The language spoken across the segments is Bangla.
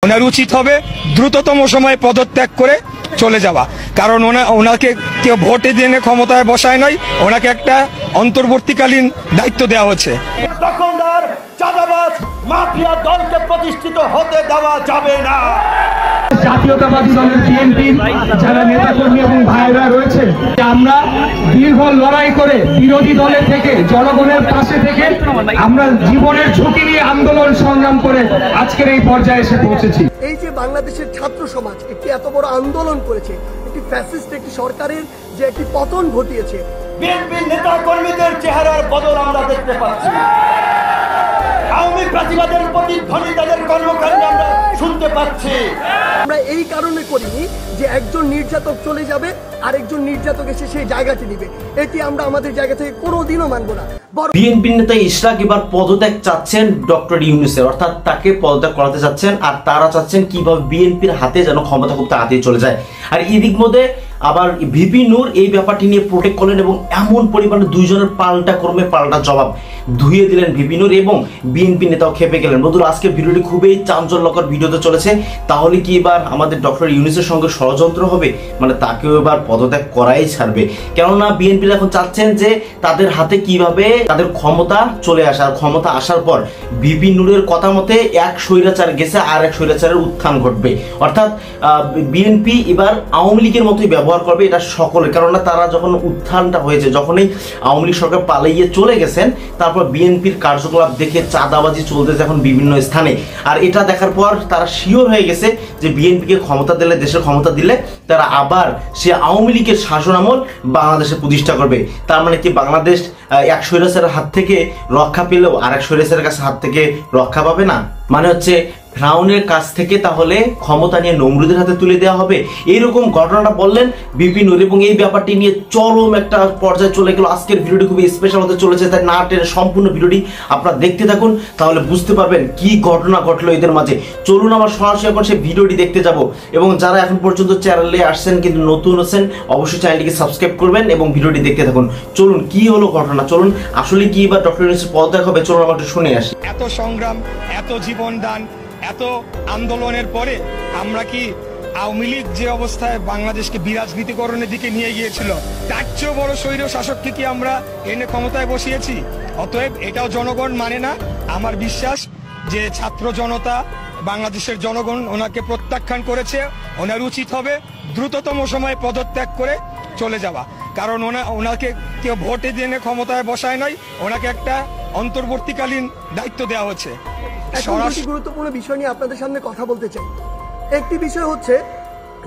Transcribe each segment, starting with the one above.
ওনার উচিত হবে দ্রুততম সময়ে পদত্যাগ করে চলে যাওয়া, কারণ ওনাকে কেউ ভোটে দিয়ে ক্ষমতায় বসায় নাই, ওনাকে একটা অন্তর্বর্তীকালীন দায়িত্ব দেওয়া হচ্ছে। দখলদার চাঁদাবাজ মাফিয়া দলকে প্রতিষ্ঠিত হতে দেওয়া যাবে না। জাতীয়তাবাদী দলের বিএনপির যারা নেতাকর্মী এবং ভাইরা রয়েছে, আমরা দীর্ঘ লড়াই করে বিরোধী দলের থেকে জনগণের পাশে থেকে আমরা জীবনের ঝুঁকি নিয়ে আন্দোলন সংগ্রাম করে আজকের এই পর্যায়ে এসে পৌঁছেছি। এই যে বাংলাদেশের ছাত্র সমাজ একটি এত বড় আন্দোলন করেছে, একটি ফ্যাসিস্ট একটি সরকারের যে একটি পতন ঘটিয়েছে, বিএনপির নেতা কর্মীদের চেহারার বদল আমরা দেখতে পাচ্ছি। আওয়ামী প্রতিবাদের প্রতিধ্বনি তাদের কর্মকাণ্ডে আমরা শুনতে পাচ্ছি। আমরা এই কারণে করিনি যে একজন নির্যাতক চলে যাবে আর একজন নির্যাতক এসে সেই জায়গাটি নিবে, এটি আমরা আমাদের জায়গা থেকে কোনোদিনও মানব না। বিএনপির নেতা ইশরাক এবার পদত্যাগ চাচ্ছেন ডক্টর ইউনূসের, অর্থাৎ তাকে পদত্যাগ করাতে চাচ্ছেন, আর তারা চাচ্ছেন কিভাবে বিএনপির হাতে যেন ক্ষমতা খুব তাড়াতাড়ি চলে যায়। আর এদিক মধ্যে আবার ভিপি নূর এই ব্যাপারটি নিয়ে প্রোটেক্ট করলেন এবং এমন পরিমাণে দুইজনের পাল্টা কর্মে পাল্টা জবাব ধুয়ে দিলেন ভিপি নূর, এবং বিএনপি নেতাও খেপে গেলেন। বন্ধুরা, আজকের ভিডিওটি খুবই চাঞ্চল্যকর ভিডিওতে চলেছে। তাহলে কি এবার আমাদের ডক্টর ইউনূসের সঙ্গে ষড়যন্ত্র হবে, মানে তাকেও এবার পদত্যাগ করাই ছাড়বে? কেননা বিএনপি এখন চাচ্ছেন যে তাদের হাতে কিভাবে তাদের ক্ষমতা চলে আসে, আর ক্ষমতা আসার পর ভিপি নূরের কথা মতে এক স্বৈরাচার গেছে আর এক স্বৈরাচারের উত্থান ঘটবে, অর্থাৎ বিএনপি এবার আওয়ামী লীগের মতোই ব্যবহার করবে এটা সকলে। কেননা তারা যখন উত্থানটা হয়েছে, যখনই আওয়ামী লীগ সরকার পালিয়ে চলে গেছেন, তারপর বিএনপির কার্যকলাপ দেখে চাঁদাবাজি চলতেছে এখন বিভিন্ন স্থানে, আর এটা দেখার পর তারা শিওর হয়ে গেছে যে বিএনপিকে ক্ষমতা দিলে, দেশের ক্ষমতা দিলে তারা আবার সে আওয়ামী লীগের শাসন আমল বাংলাদেশে প্রতিষ্ঠা করবে। তার মানে কি বাংলাদেশ এক স্বৈরাচারের হাত থেকে রক্ষা পেলেও আর এক স্বৈরাচারের কাছে হাত থেকে রক্ষা পাবে না? মানে হচ্ছে ফ্রাউনের কাছ থেকে তাহলে ক্ষমতা নিয়ে নমরুদের হাতে তুলে দেওয়া হবে, এইরকম ঘটনাটা বললেন ভিপি নূর, এবং এই ব্যাপারটি নিয়ে চরম একটা পর্যায়ে চলে গেল। আজকের ভিডিওটি খুবই স্পেশাল হতে চলেছে, তাই না টেনে সম্পূর্ণ ভিডিওটি আপনারা দেখতে থাকুন, তাহলে বুঝতে পারবেন কি ঘটনা ঘটলো এদের মাঝে। চলুন আমার সরাসরি এখন সেই ভিডিওটি দেখতে যাব, এবং যারা এখন পর্যন্ত চ্যানেলে আসছেন কিন্তু নতুন আছেন, অবশ্যই চ্যানেলটিকে সাবস্ক্রাইব করবেন এবং ভিডিওটি দেখতে থাকুন। চলুন কি হলো ঘটনা, চলুন আসলে কি এবার ডক্টর ইউনূসের পদত্যাগ হবে, চলুন আমরা একটু শুনে আসি। এত সংগ্রাম, এত জীবন দান, এত আন্দোলনের পরে আমরা কি আওয়ামী লীগ যে অবস্থায় বাংলাদেশকে বিরাজনীতিকরণের দিকে নিয়ে গিয়েছিল, তার চেয়েও বড় স্বৈর শাসককে কি আমরা এনে ক্ষমতায় বসিয়েছি? অতএব এটাও জনগণ মানে না। আমার বিশ্বাস যে ছাত্র জনতা, বাংলাদেশের জনগণ ওনাকে প্রত্যাখ্যান করেছে। ওনার উচিত হবে দ্রুততম সময়ে পদত্যাগ করে চলে যাওয়া, কারণ ওনাকে কেউ ভোটে দিয়ে ক্ষমতায় বসায় নাই, ওনাকে একটা অন্তর্বর্তীকালীন দায়িত্ব দেওয়া হচ্ছে। একটি গুরুত্বপূর্ণ বিষয় নিয়ে আপনাদের সামনে কথা বলতে চাই। একটি বিষয় হচ্ছে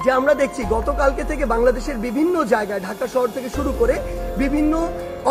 যে আমরা দেখছি গতকালকে থেকে বাংলাদেশের বিভিন্ন জায়গায়, ঢাকা শহর থেকে শুরু করে বিভিন্ন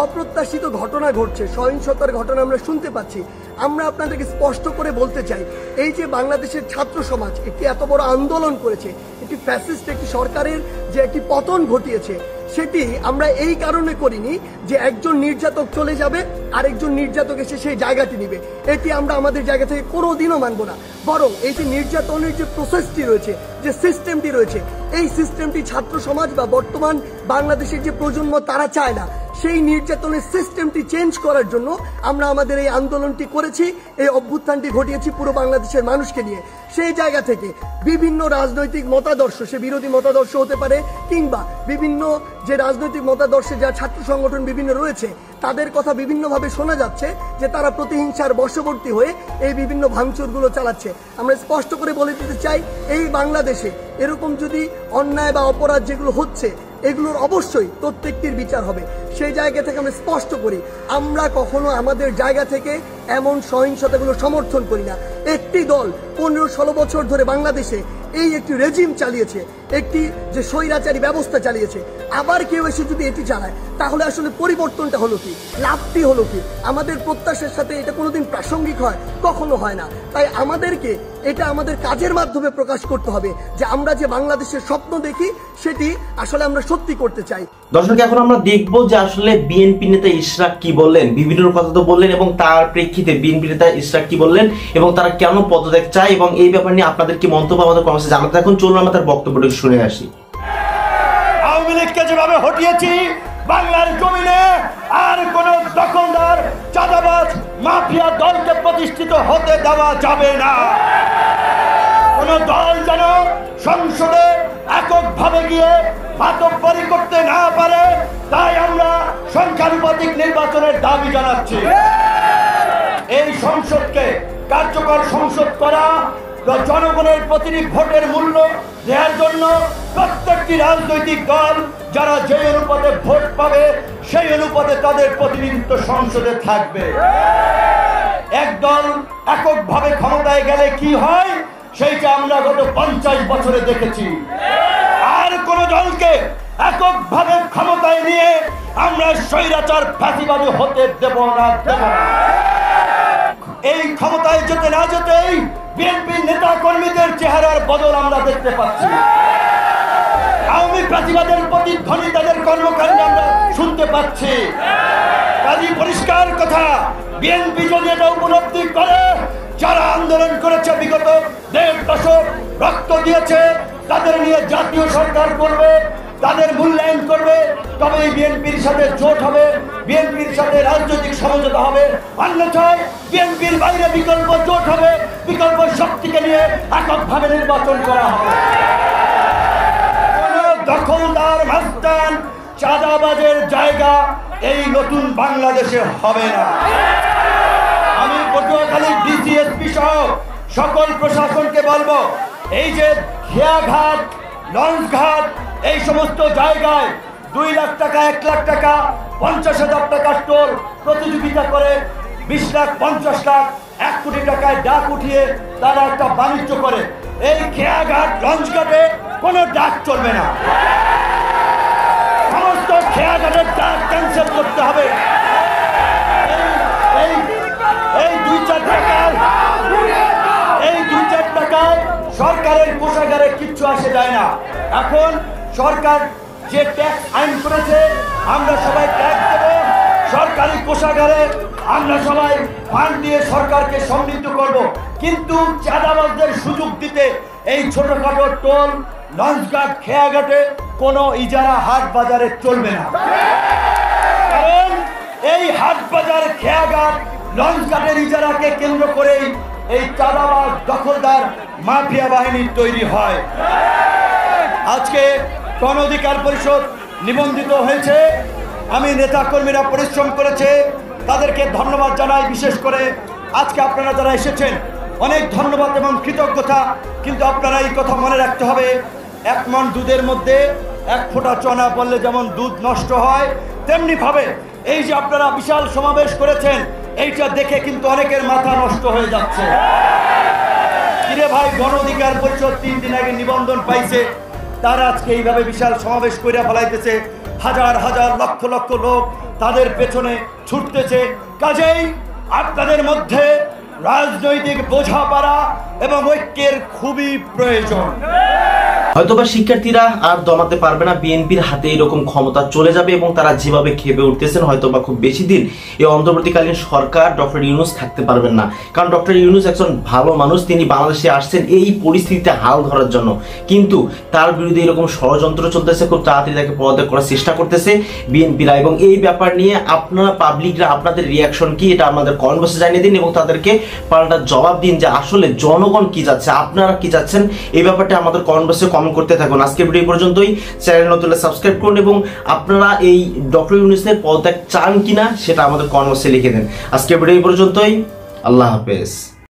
অপ্রত্যাশিত ঘটনা ঘটছে, সহিংসতার ঘটনা আমরা শুনতে পাচ্ছি। আমরা আপনাদেরকে স্পষ্ট করে বলতে চাই, এই যে বাংলাদেশের ছাত্র সমাজ একটি এত বড় আন্দোলন করেছে, একটি ফ্যাসিস্ট একটি সরকারের যে একটি পতন ঘটিয়েছে, সেটি আমরা এই কারণে করিনি যে একজন নির্যাতক চলে যাবে আর একজন নির্যাতক এসে সেই জায়গাটি নিবে, এটি আমরা আমাদের জায়গা থেকে কোনোদিনও মানব না। বরং এই যে নির্যাতনের যে প্রসেসটি রয়েছে, যে সিস্টেমটি রয়েছে, এই সিস্টেমটি ছাত্র সমাজ বা বর্তমান বাংলাদেশের যে প্রজন্ম তারা চায় না। সেই নির্যাতনের সিস্টেমটি চেঞ্জ করার জন্য আমরা আমাদের এই আন্দোলনটি করেছি, এই অভ্যুত্থানটি ঘটিয়েছি পুরো বাংলাদেশের মানুষকে নিয়ে। সেই জায়গা থেকে বিভিন্ন রাজনৈতিক মতাদর্শ, সে বিরোধী মতাদর্শ হতে পারে কিংবা বিভিন্ন যে রাজনৈতিক মতাদর্শে যা ছাত্র সংগঠন বিভিন্ন রয়েছে, তাদের কথা বিভিন্নভাবে শোনা যাচ্ছে যে তারা প্রতিহিংসার বশবর্তী হয়ে এই বিভিন্ন ভাঙচুরগুলো চালাচ্ছে। আমরা স্পষ্ট করে বলে দিতে চাই, এই বাংলাদেশে এরকম যদি অন্যায় বা অপরাধ যেগুলো হচ্ছে, এগুলোর অবশ্যই প্রত্যেকটির বিচার হবে। সেই জায়গা থেকে আমরা স্পষ্ট করি, আমরা কখনো আমাদের জায়গা থেকে এমন সহিংসতাগুলো সমর্থন করি না। একটি দল 15-16 বছর ধরে বাংলাদেশে এই একটি রেজিম চালিয়েছে, একটি যে স্বৈরাচারী ব্যবস্থা চালিয়েছে, আবার কেউ এসে যদি এটি চালায়, তাহলে আসলে পরিবর্তনটা হলো কি, লাভটি হলো কি? আমাদের প্রত্যাশার সাথে এটা কোনোদিন প্রাসঙ্গিক হয়? কখনো হয় না। তাই আমাদেরকে এটা আমাদের কাজের মাধ্যমে প্রকাশ করতে হবে যে আমরা যে বাংলাদেশের স্বপ্ন দেখি, সেটি আসলে আমরা সত্যি করতে চাই। দর্শক, এখন আমরা দেখবো যে আসলে বিএনপি নেতা ইশরাক কি বললেন, বিভিন্ন কথা তো বললেন, এবং তার প্রেক্ষিতে বিএনপি নেতা ইশরাক কি বললেন এবং তারা কেন পদত্যাগ চায়, এবং এই ব্যাপার নিয়ে আপনাদের কি মন্তব্য আমাদের কমেন্টে জানাতে। এখন চলুন আমরা তার বক্তব্যটা শুনে আসি। আওয়ামী লীগকে যেভাবে হটিয়েছি বাংলার জমিনে, আর কোন দখলদার চাঁদাবাজ মাফিয়া দলকে প্রতিষ্ঠিত হতে দেওয়া যাবে না। কোন দল যেন সংসদে এককভাবে গিয়ে মাতব্বরি করতে না পারে, তাই আমরা সংখ্যানুপাতিক নির্বাচনের দাবি জানাচ্ছি। এই সংসদকে কার্যকর সংসদ করা, জনগণের প্রতিটি ভোটের মূল্য দেওয়ার জন্য প্রত্যেকটি রাজনৈতিক দল যারা যে অনুপাতে ভোট পাবে সেই অনুপাতে তাদের প্রতিনিধিত্ব সংসদে থাকবে। এক দল এককভাবে ক্ষমতায় গেলে কি হয় সেইটা আমরা গত 50 বছরে দেখেছি। আর কোন দলকে এককভাবে ক্ষমতায় নিয়ে আমরা স্বৈরাচার ফ্যাসিবাদী হতে দেব না। এই ক্ষমতায় যেতে না যেতেই বিএনপি নেতা কর্মীদের চেহারার বদল আমরা দেখতে পাচ্ছি। আওয়ামী প্রতিবাদের প্রতিধ্বনি তাদের কর্মকাণ্ডে আমরা শুনতে পাচ্ছি। কাজী পরিষ্কার কথা, বিএনপি যদি এটা উপলব্ধি করে, যারা আন্দোলন করেছে বিগত 1.5 দশক রক্ত দিয়েছে, তাদের নিয়ে জাতীয় সরকার করবে, তাদের মূল্যায়ন করবে, তবে বিএনপির সাথে জোট হবে, বিএনপির সাথে রাজনৈতিক সমঝোতা হবে। অন্যথায় বিএনপির বাইরে বিকল্প জোট হবে, বিকল্প শক্তিকে নিয়ে এককভাবে নির্বাচন করা হবে। দখলদার মাস্তান চাঁদাবাজের জায়গা এই নতুন বাংলাদেশে হবে না। আমি পটুয়াখালী ডিসিএসপি সহ সকল প্রশাসনকে বলবো, এই যে খেয়াঘাট, লঞ্চ ঘাট, এই সমস্ত জায়গায় 2 লাখ টাকা, 1 লাখ টাকা, 50,000 টাকা টোল প্রতিযোগিতা করে 20 লাখ, 50 লাখ, 1 কোটি টাকায় ডাক উঠিয়ে তারা একটা বাণিজ্য করে। এই খেয়াঘাট, লঞ্চ ঘাটে কোনো ডাক চলবে না। সমস্ত খেয়াঘাটের ডাক ক্যান্সেল করতে হবে। এই 2-4 টাকায় সরকারের কোষাগারে কিচ্ছু আসে যায় না। এখন সরকার যে ট্যাক্স আইন করেছে, আমরা সবাই ট্যাক্স দেব সরকারি কোষাগারে, আমরা সবাই ফান্ড দিয়ে সরকারকে সমৃদ্ধ করব। কিন্তু চাঁদাবাজদের সুযোগ দিতে এই ছোটখাটো টোল, লঞ্চঘাট, খেয়াঘাটে কোনো ইজারা হাট বাজারে চলবে না। কারণ এই হাট বাজার, খেয়াঘাট, লঞ্চঘাটের ইজারাকে কেন্দ্র করেই এই চাঁদাবাজ দখলদার মাফিয়া বাহিনী তৈরি হয়। আজকে গণ অধিকার পরিষদ নিবন্ধিত হয়েছে, আমি নেতা কর্মীরা পরিশ্রম করেছে, তাদেরকে ধন্যবাদ জানাই। বিশেষ করে আজকে আপনারা যারা এসেছেন, অনেক ধন্যবাদ এবং কৃতজ্ঞতা। কিন্তু আপনারা এই কথা মনে রাখতে হবে, 1 মণ দুধের মধ্যে 1 ফোঁটা চনা পড়লে যেমন দুধ নষ্ট হয়, তেমনি ভাবে এই যে আপনারা বিশাল সমাবেশ করেছেন, এইটা দেখে কিন্তু অনেকের মাথা নষ্ট হয়ে যাচ্ছে। কিরে ভাই, গণ অধিকার পরিষদ 3 দিন আগে নিবন্ধন পাইছে, তারা আজকে এইভাবে বিশাল সমাবেশ করে ফেলাইতেছে, হাজার হাজার লক্ষ লক্ষ লোক তাদের পেছনে ছুটতেছে। কাজেই আপনাদের মধ্যে রাজনৈতিক বোঝাপড়া এবং ঐক্যের খুবই প্রয়োজন। হয়তোবা শিক্ষার্থীরা আর দমাতে পারবে না, বিএনপির হাতে এরকম ক্ষমতা চলে যাবে এবং তারা যেভাবে খেপে উঠতেছেন হয়তোবা খুব বেশি দিন এই অন্তর্বর্তীকালীন সরকার ডক্টর ইউনূস থাকতে পারবেন না। কারণ ডক্টর ইউনূস একজন ভালো মানুষ, তিনি বাংলাদেশে আসছেন এই পরিস্থিতিতে হাল ধরার জন্য, কিন্তু তার বিরুদ্ধে এরকম ষড়যন্ত্র চলতেছে, খুব তাড়াতাড়ি তাকে পদত্যাগ করার চেষ্টা করতেছে বিএনপিরা। এবং এই ব্যাপার নিয়ে আপনারা পাবলিকরা আপনাদের রিয়াকশন কি, এটা আমাদের কমেন্ট বক্সে জানিয়ে দিন এবং তাদেরকে পাল্টা জবাব দিন যে আসলে জনগণ কি যাচ্ছে, আপনারা কি যাচ্ছেন, এই ব্যাপারটা আমাদের কমেন্ট বক্সে কমেন্ট করতে থাকুন। আজকের ভিডিও পর্যন্তই। চ্যানেল নতুন হলে সাবস্ক্রাইব করুন এবং আপনারা এই ডক্টর ইউনূসের পদত্যাগ চান কিনা সেটা আমাদের কমেন্ট বক্সে লিখে দেন। আজকের ভিডিও পর্যন্তই। আল্লাহ হাফেজ।